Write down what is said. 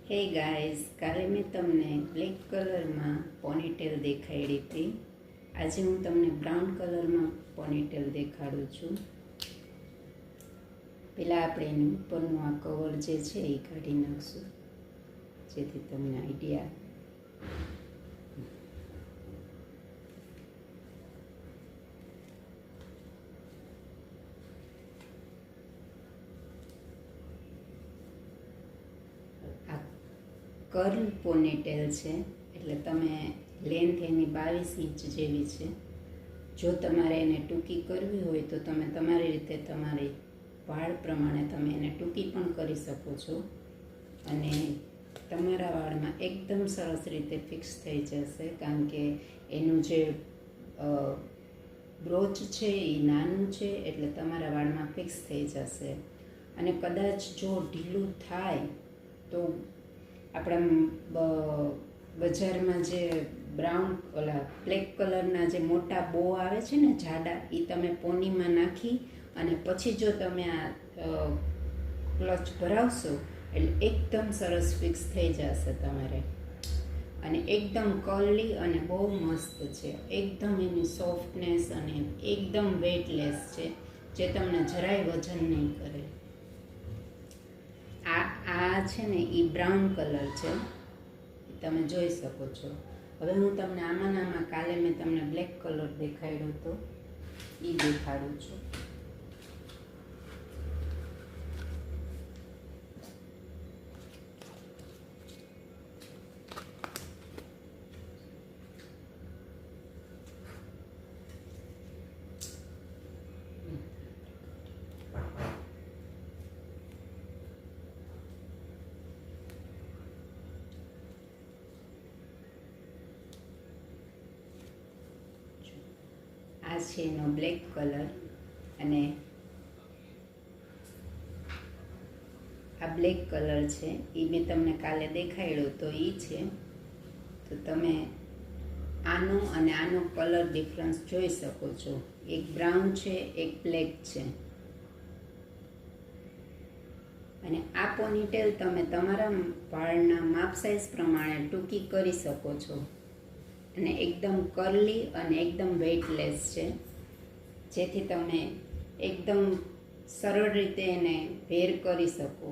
Hey guys, કાલે મેં તમને બ્લેક કલરમાં પોનીટેલ દેખાડી હતી. આજે હું તમને બ્રાઉન કલરમાં પોનીટેલ દેખાડું છું. પહેલાં આપણે એની ઉપરનું આ કવર જે છે એ કાઢી નાખશું, જેથી તમને આઈડિયા. કર્લ પોનીટેલ છે, એટલે તમે લેન્થ એની 22 ઇંચ જેવી છે. જો તમારે એને ટૂંકી કરવી હોય તો તમે તમારી રીતે તમારી વાળ પ્રમાણે તમે એને ટૂંકી પણ કરી શકો છો, અને તમારા વાળમાં એકદમ સરસ રીતે ફિક્સ થઈ જશે. કારણ કે એનું જે બ્રોચ છે એ નાનું છે, એટલે તમારા વાળમાં ફિક્સ થઈ જશે. અને કદાચ જો ઢીલું થાય તો આપણા બજારમાં જે બ્રાઉન બ્લેક કલરના જે મોટા બો આવે છે ને જાડા, એ તમે પોનીમાં નાખી અને પછી જો તમે આ ક્લચ ભરાવશો એટલે એકદમ સરસ ફિક્સ થઈ જશે તમારે. અને એકદમ કર્લી અને બહુ મસ્ત છે. એકદમ એની સોફ્ટનેસ અને એકદમ વેટલેસ છે, જે તમને જરાય વજન નહીં કરે. આ છે ને એ બ્રાઉન કલર છે, તમે જોઈ શકો છો. હવે હું તમને આમાં કાલે મેં તમને બ્લેક કલર દેખાડ્યો હતો, એ દેખાડું છું. આ છે એનો બ્લેક કલર, અને આ બ્લેક કલર છે એ મેં તમને કાલે દેખાડ્યો તો એ છે. તો તમે આનો અને આનો કલર ડિફરન્સ જોઈ શકો છો. એક બ્રાઉન છે, એક બ્લેક છે. અને આ પોનીટેલ તમે તમારા વાળના માપ સાઇઝ પ્રમાણે ટૂંકી કરી શકો છો. અને એકદમ કર્લી અને એકદમ વેઇટલેસ છે, જેથી તમે એકદમ સરળ રીતે એને વેર કરી શકો.